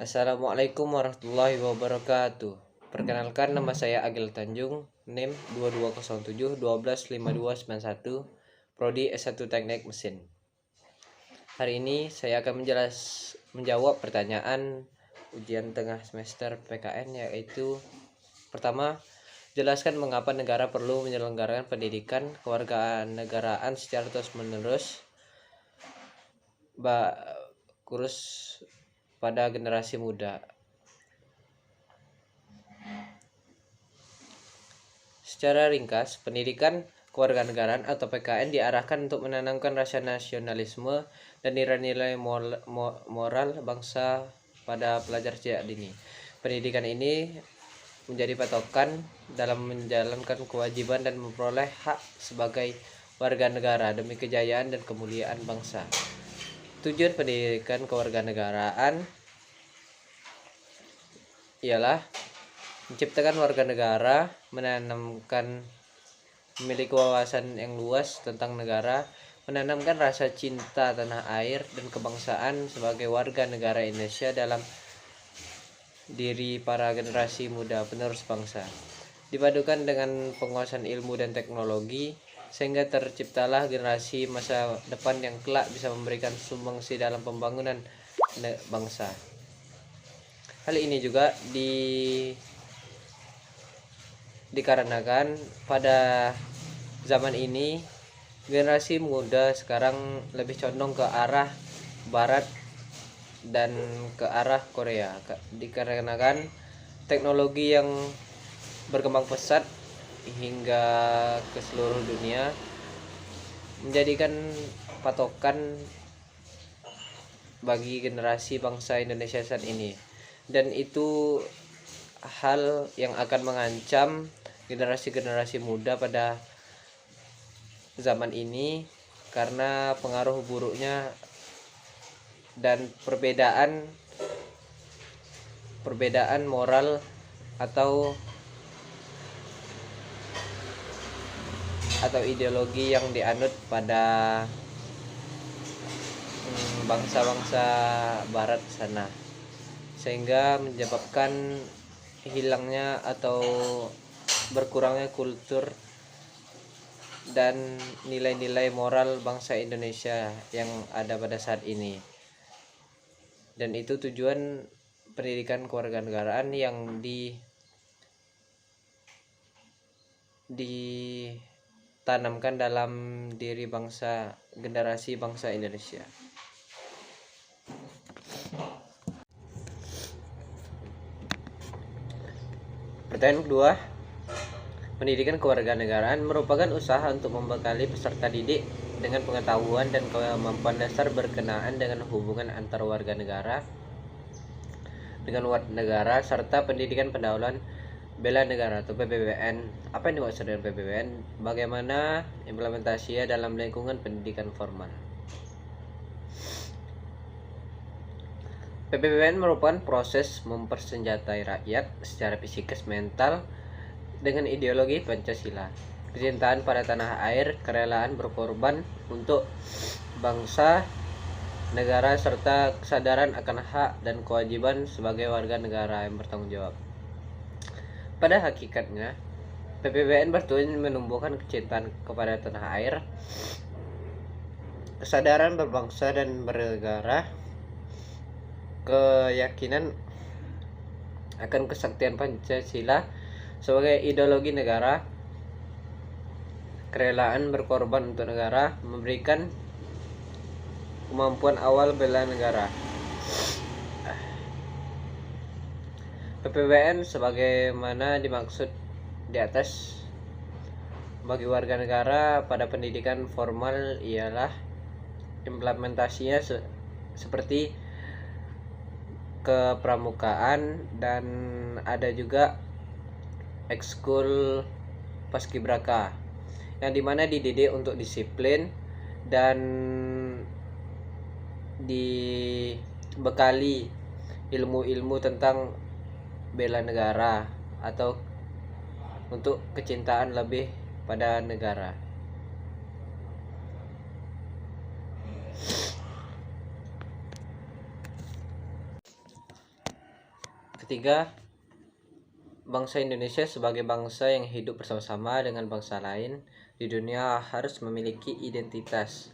Assalamualaikum warahmatullahi wabarakatuh. Perkenalkan, nama saya Agil Tanjung, NIM 2207 125291, Prodi S1 Teknik Mesin. Hari ini saya akan menjawab pertanyaan ujian tengah semester PKN, yaitu pertama, jelaskan mengapa negara perlu menyelenggarakan pendidikan kewarganegaraan secara terus-menerus kurus pada generasi muda. Secara ringkas, pendidikan kewarganegaraan atau PKN diarahkan untuk menanamkan rasa nasionalisme dan nilai-nilai moral bangsa pada pelajar sejak dini. Pendidikan ini menjadi patokan dalam menjalankan kewajiban dan memperoleh hak sebagai warga negara demi kejayaan dan kemuliaan bangsa. Tujuan pendidikan kewarganegaraan ialah menciptakan warga negara, menanamkan memiliki wawasan yang luas tentang negara, menanamkan rasa cinta tanah air dan kebangsaan sebagai warga negara Indonesia dalam diri para generasi muda penerus bangsa. Dipadukan dengan penguasaan ilmu dan teknologi, sehingga terciptalah generasi masa depan yang kelak bisa memberikan sumbangsi dalam pembangunan bangsa. Hal ini juga dikarenakan pada zaman ini generasi muda sekarang lebih condong ke arah barat dan ke arah Korea, dikarenakan teknologi yang berkembang pesat hingga ke seluruh dunia menjadikan patokan bagi generasi bangsa Indonesia saat ini, dan itu hal yang akan mengancam generasi-generasi muda pada zaman ini karena pengaruh buruknya dan perbedaan moral atau ideologi yang dianut pada bangsa-bangsa barat sana, sehingga menyebabkan hilangnya atau berkurangnya kultur dan nilai-nilai moral bangsa Indonesia yang ada pada saat ini. Dan itu tujuan pendidikan kewarganegaraan yang ditanamkan dalam diri generasi bangsa Indonesia. Pertanyaan kedua, pendidikan kewarganegaraan merupakan usaha untuk membekali peserta didik dengan pengetahuan dan kemampuan dasar berkenaan dengan hubungan antar warga negara dengan warga negara serta pendidikan pendahuluan bela negara atau PBBN. Apa yang dimaksud dengan PBBN? Bagaimana implementasinya dalam lingkungan pendidikan formal? PBBN merupakan proses mempersenjatai rakyat secara psikis mental dengan ideologi Pancasila, kecintaan pada tanah air, kerelaan berkorban untuk bangsa, negara, serta kesadaran akan hak dan kewajiban sebagai warga negara yang bertanggung jawab. Pada hakikatnya, PBBN bertujuan menumbuhkan kecintaan kepada tanah air, kesadaran berbangsa dan bernegara, keyakinan akan kesaktian Pancasila sebagai ideologi negara, kerelaan berkorban untuk negara, memberikan kemampuan awal bela negara. PBBN sebagaimana dimaksud di atas bagi warga negara pada pendidikan formal ialah implementasinya seperti kepramukaan, dan ada juga ekskul paskibraka yang dimana dididik untuk disiplin dan dibekali ilmu-ilmu tentang bela negara atau untuk kecintaan lebih pada negara. ketiga, bangsa Indonesia sebagai bangsa yang hidup bersama-sama dengan bangsa lain di dunia harus memiliki identitas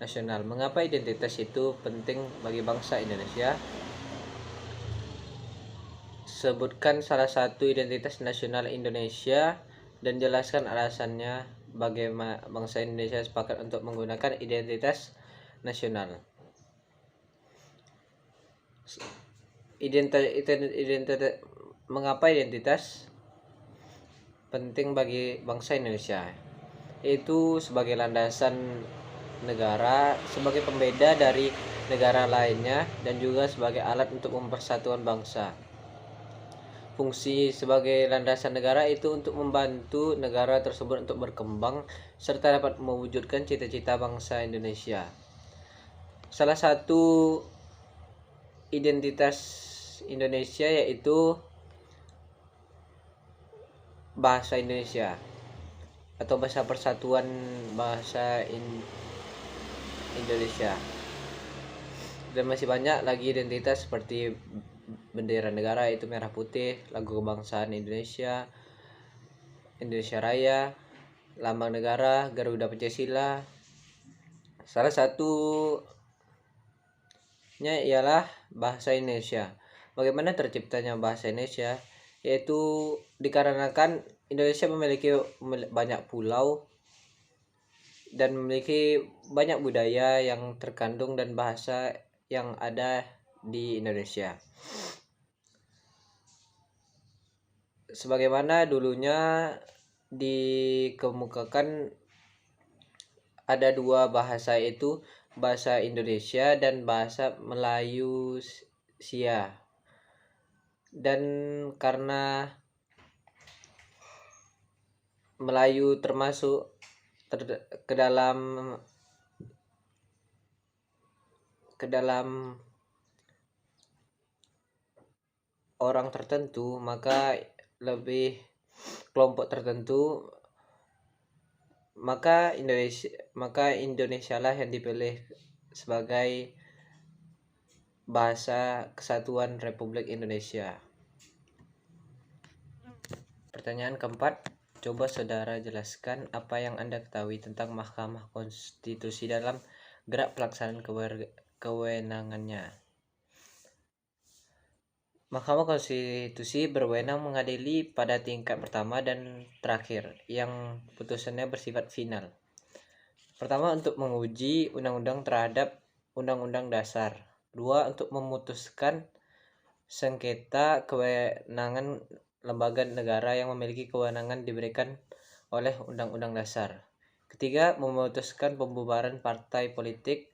nasional. Mengapa identitas itu penting bagi bangsa Indonesia? Sebutkan salah satu identitas nasional Indonesia dan jelaskan alasannya bagaimana bangsa Indonesia sepakat untuk menggunakan identitas nasional. Mengapa identitas penting bagi bangsa Indonesia? Itu sebagai landasan negara, sebagai pembeda dari negara lainnya, dan juga sebagai alat untuk mempersatukan bangsa. Fungsi sebagai landasan negara itu untuk membantu negara tersebut untuk berkembang serta dapat mewujudkan cita-cita bangsa Indonesia. Salah satu identitas Indonesia yaitu bahasa Indonesia atau bahasa persatuan bahasa Indonesia. Dan masih banyak lagi identitas seperti bendera negara yaitu merah putih, lagu kebangsaan Indonesia, Indonesia Raya, lambang negara Garuda Pancasila. Salah satunya ialah bahasa Indonesia. Bagaimana terciptanya bahasa Indonesia? Yaitu dikarenakan Indonesia memiliki banyak pulau dan memiliki banyak budaya yang terkandung dan bahasa yang ada di Indonesia. Sebagaimana dulunya dikemukakan ada dua bahasa, yaitu bahasa Indonesia dan bahasa Melayu Sia. Dan karena Melayu termasuk ke dalam orang tertentu, maka lebih kelompok tertentu, maka Indonesia lah yang dipilih sebagai bahasa kesatuan Republik Indonesia. Pertanyaan keempat, coba saudara jelaskan apa yang Anda ketahui tentang Mahkamah Konstitusi dalam gerak pelaksanaan kewenangannya. Mahkamah Konstitusi berwenang mengadili pada tingkat pertama dan terakhir yang putusannya bersifat final. Pertama, untuk menguji undang-undang terhadap Undang-Undang Dasar. Dua, untuk memutuskan sengketa kewenangan lembaga negara yang memiliki kewenangan diberikan oleh Undang-Undang Dasar. Ketiga, memutuskan pembubaran partai politik.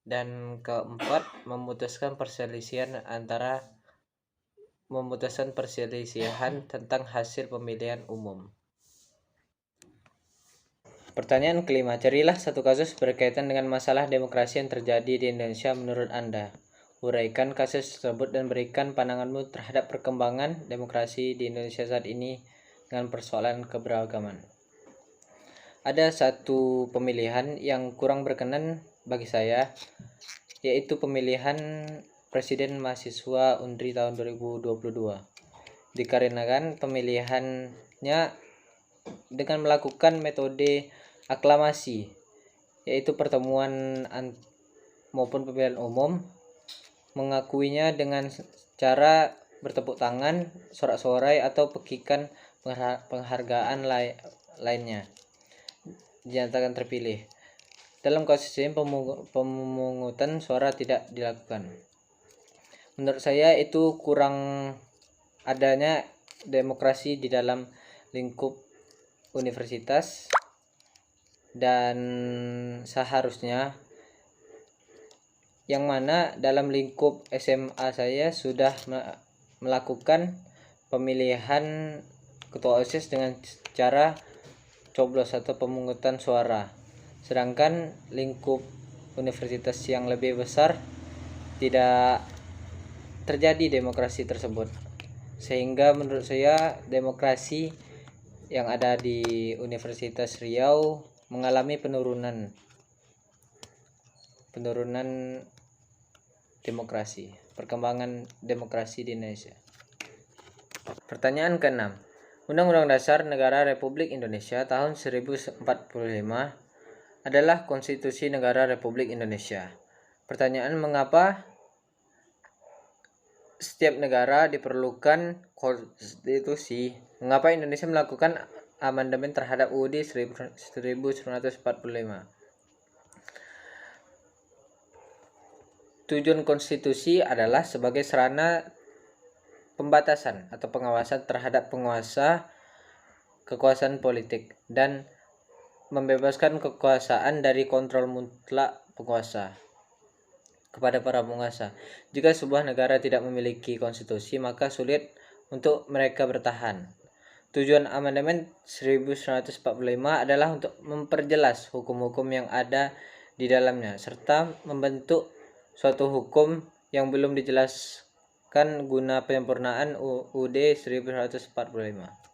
Dan keempat, memutuskan perselisihan tentang hasil pemilihan umum. Pertanyaan kelima, carilah satu kasus berkaitan dengan masalah demokrasi yang terjadi di Indonesia menurut Anda. Uraikan kasus tersebut dan berikan pandanganmu terhadap perkembangan demokrasi di Indonesia saat ini dengan persoalan keberagaman. Ada satu pemilihan yang kurang berkenan bagi saya, yaitu pemilihan Presiden Mahasiswa UNRI tahun 2022. Dikarenakan pemilihannya dengan melakukan metode aklamasi, yaitu pertemuan maupun pemilihan umum, mengakuinya dengan cara bertepuk tangan, sorak-sorai atau pekikan penghargaan lainnya, dinyatakan terpilih. Dalam kasus ini pemungutan suara tidak dilakukan. Menurut saya itu kurang adanya demokrasi di dalam lingkup universitas, dan seharusnya yang mana dalam lingkup SMA saya sudah melakukan pemilihan ketua OSIS dengan cara coblos atau pemungutan suara, sedangkan lingkup universitas yang lebih besar tidak terjadi demokrasi tersebut. Sehingga menurut saya demokrasi yang ada di Universitas Riau mengalami penurunan demokrasi, perkembangan demokrasi di Indonesia. Pertanyaan ke-6. Undang-Undang Dasar Negara Republik Indonesia tahun 1045 adalah Konstitusi Negara Republik Indonesia. Pertanyaan, mengapa setiap negara diperlukan konstitusi? Mengapa Indonesia melakukan amandemen terhadap UUD 1945? Tujuan konstitusi adalah sebagai sarana pembatasan atau pengawasan terhadap penguasa kekuasaan politik dan membebaskan kekuasaan dari kontrol mutlak penguasa kepada para penguasa. Jika sebuah negara tidak memiliki konstitusi, maka sulit untuk mereka bertahan. Tujuan amandemen 1945 adalah untuk memperjelas hukum-hukum yang ada di dalamnya serta membentuk suatu hukum yang belum dijelaskan guna penyempurnaan UUD 1945.